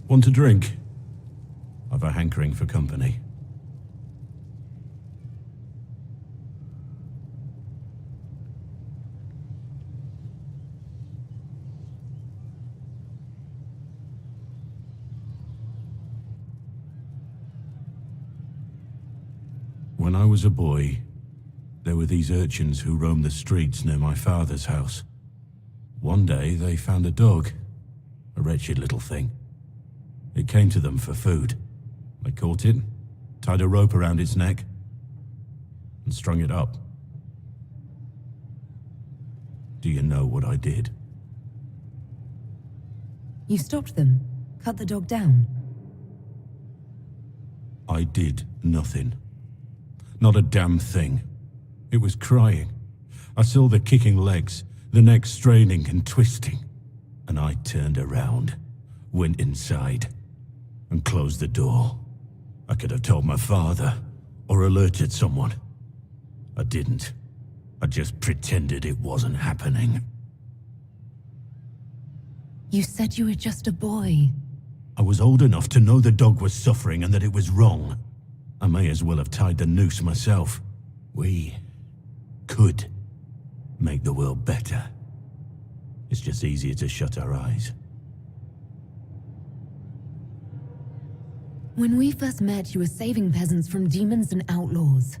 Want a drink? I've a hankering for company. When I was a boy, there were these urchins who roamed the streets near my father's house. One day, they found a dog. A wretched little thing. It came to them for food. They caught it, tied a rope around its neck, and strung it up. Do you know what I did? You stopped them, cut the dog down. I did nothing. Not a damn thing. It was crying. I saw the kicking legs, the neck straining and twisting. And I turned around, went inside, and closed the door. I could have told my father, or alerted someone. I didn't. I just pretended it wasn't happening. You said you were just a boy. I was old enough to know the dog was suffering and that it was wrong. I may as well have tied the noose myself. We could make the world better. It's just easier to shut our eyes. When we first met, you were saving peasants from demons and outlaws.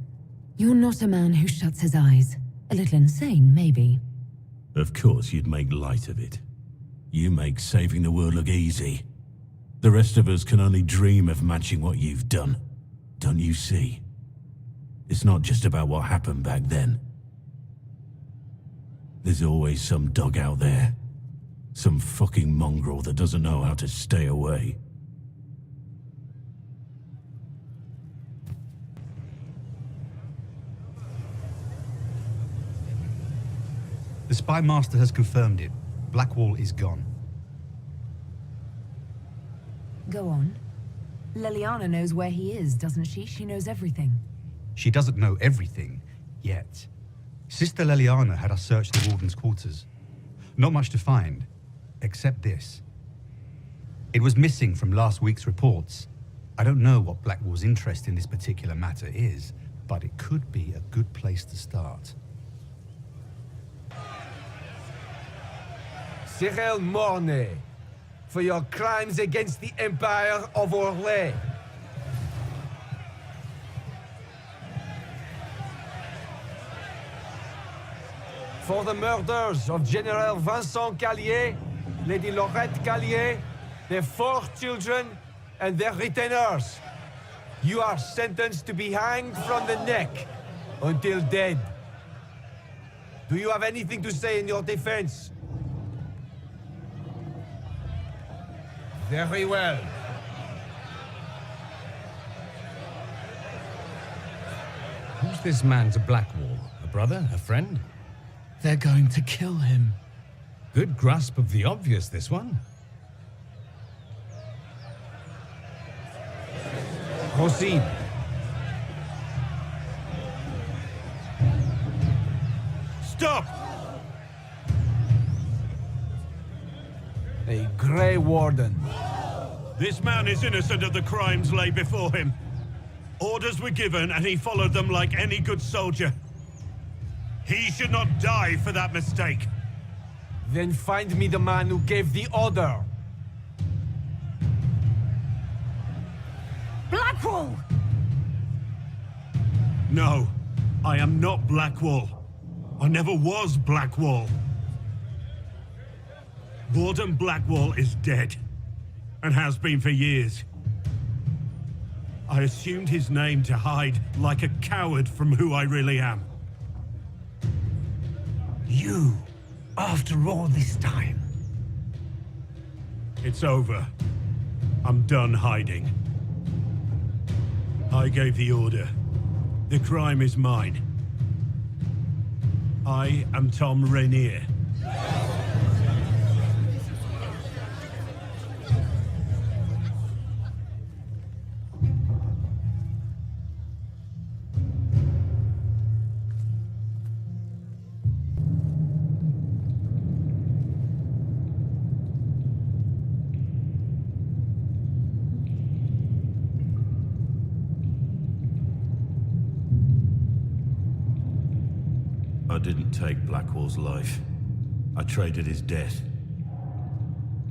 You're not a man who shuts his eyes. A little insane, maybe. Of course you'd make light of it. You make saving the world look easy. The rest of us can only dream of matching what you've done. Don't you see? It's not just about what happened back then. There's always some dog out there. Some fucking mongrel that doesn't know how to stay away. The spy master has confirmed it. Blackwall is gone. Go on. Leliana knows where he is, doesn't she? She knows everything. She doesn't know everything, yet. Sister Leliana had us search the warden's quarters. Not much to find, except this. It was missing from last week's reports. I don't know what Blackwall's interest in this particular matter is, but it could be a good place to start. Cyril Mornay, for your crimes against the Empire of Orlais. For the murders of General Vincent Callier, Lady Laurette Callier, their 4 children, and their retainers. You are sentenced to be hanged from the neck until dead. Do you have anything to say in your defense? Very well. Who's this man to Blackwall? A brother? A friend? They're going to kill him. Good grasp of the obvious, this one. Proceed. Stop! A Grey Warden. This man is innocent of the crimes laid before him. Orders were given and he followed them like any good soldier. He should not die for that mistake. Then find me the man who gave the order. Blackwall! No, I am not Blackwall. I never was Blackwall. Warden Blackwall is dead, and has been for years. I assumed his name to hide like a coward from who I really am. You, after all this time. It's over. I'm done hiding. I gave the order. The crime is mine. I am Tom Rainier. I didn't take Blackwall's life. I traded his death.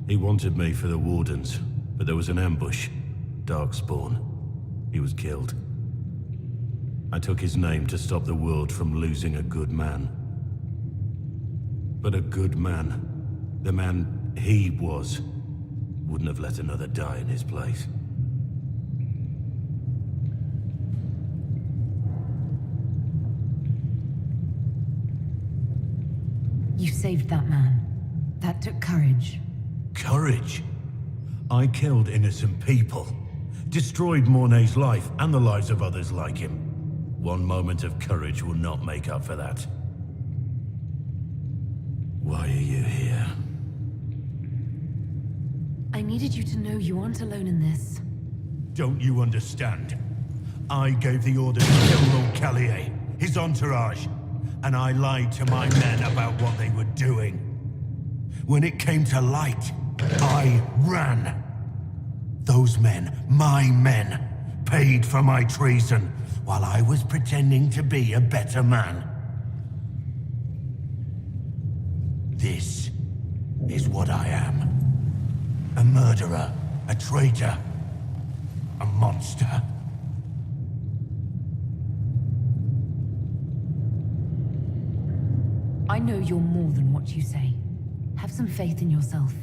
He wanted me for the Wardens, but there was an ambush. Darkspawn. He was killed. I took his name to stop the world from losing a good man. But a good man, the man he was, wouldn't have let another die in his place. You saved that man. That took courage. Courage? I killed innocent people. Destroyed Mornay's life and the lives of others like him. One moment of courage will not make up for that. Why are you here? I needed you to know you aren't alone in this. Don't you understand? I gave the order to kill Lord Callier, his entourage, and I lied to my men about what they were doing. When it came to light, I ran. Those men, my men, paid for my treason, while I was pretending to be a better man. This is what I am. A murderer, a traitor, a monster. I know you're more than what you say. Have some faith in yourself.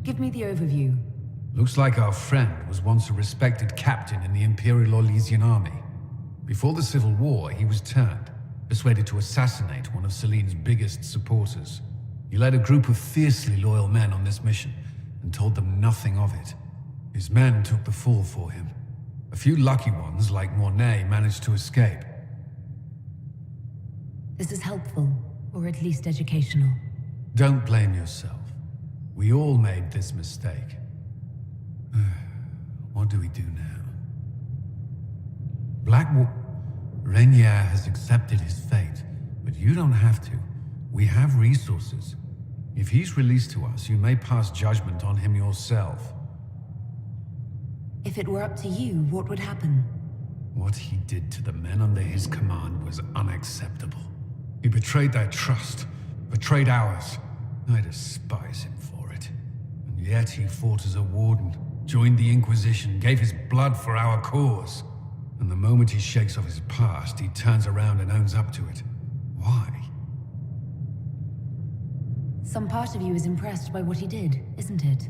Give me the overview. Looks like our friend was once a respected captain in the Imperial Orlesian army. Before the Civil War, he was turned, persuaded to assassinate one of Celine's biggest supporters. He led a group of fiercely loyal men on this mission, and told them nothing of it. His men took the fall for him. A few lucky ones, like Mornay, managed to escape. This is helpful, or at least educational. Don't blame yourself. We all made this mistake. What do we do now? Blackwall... Rainier has accepted his fate, but you don't have to. We have resources. If he's released to us, you may pass judgment on him yourself. If it were up to you, what would happen? What he did to the men under his command was unacceptable. He betrayed their trust, betrayed ours. I despise him for it. And yet he fought as a warden, joined the Inquisition, gave his blood for our cause. And the moment he shakes off his past, he turns around and owns up to it. Why? Some part of you is impressed by what he did, isn't it?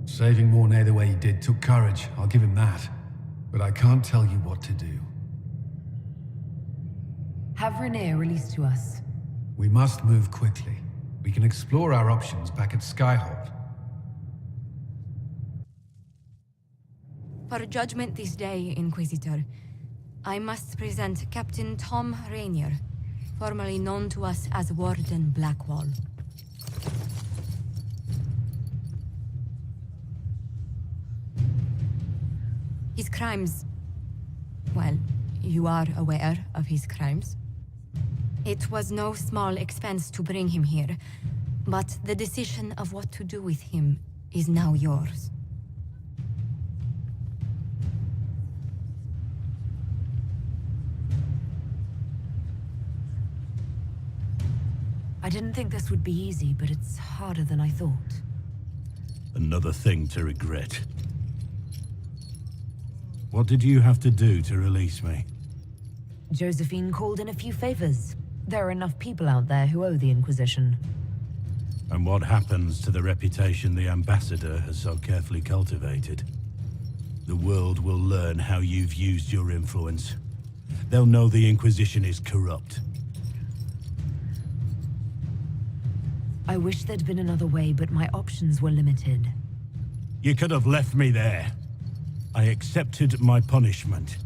Saving Mornay the way he did took courage, I'll give him that. But I can't tell you what to do. Have Rainier released to us. We must move quickly. We can explore our options back at Skyhold. For judgment this day, Inquisitor, I must present Captain Tom Rainier, formerly known to us as Warden Blackwall. His crimes... well, you are aware of his crimes. It was no small expense to bring him here, but the decision of what to do with him is now yours. I didn't think this would be easy, but it's harder than I thought. Another thing to regret. What did you have to do to release me? Josephine called in a few favors. There are enough people out there who owe the Inquisition. And what happens to the reputation the Ambassador has so carefully cultivated? The world will learn how you've used your influence. They'll know the Inquisition is corrupt. I wish there'd been another way, but my options were limited. You could have left me there. I accepted my punishment.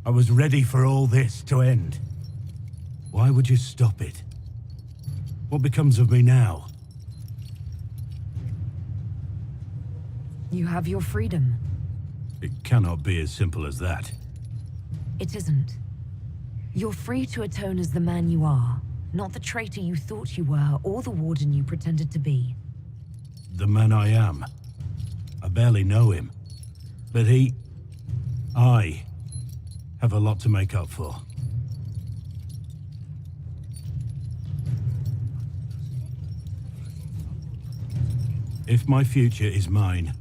I was ready for all this to end. Why would you stop it? What becomes of me now? You have your freedom. It cannot be as simple as that. It isn't. You're free to atone as the man you are, not the traitor you thought you were, or the warden you pretended to be. The man I am. I barely know him. But I have a lot to make up for. If my future is mine,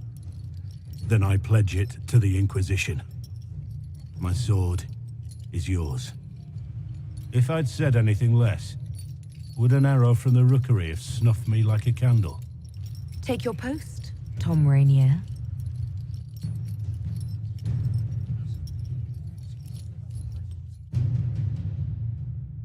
then I pledge it to the Inquisition. My sword is yours. If I'd said anything less, would an arrow from the rookery have snuffed me like a candle? Take your post, Tom Rainier.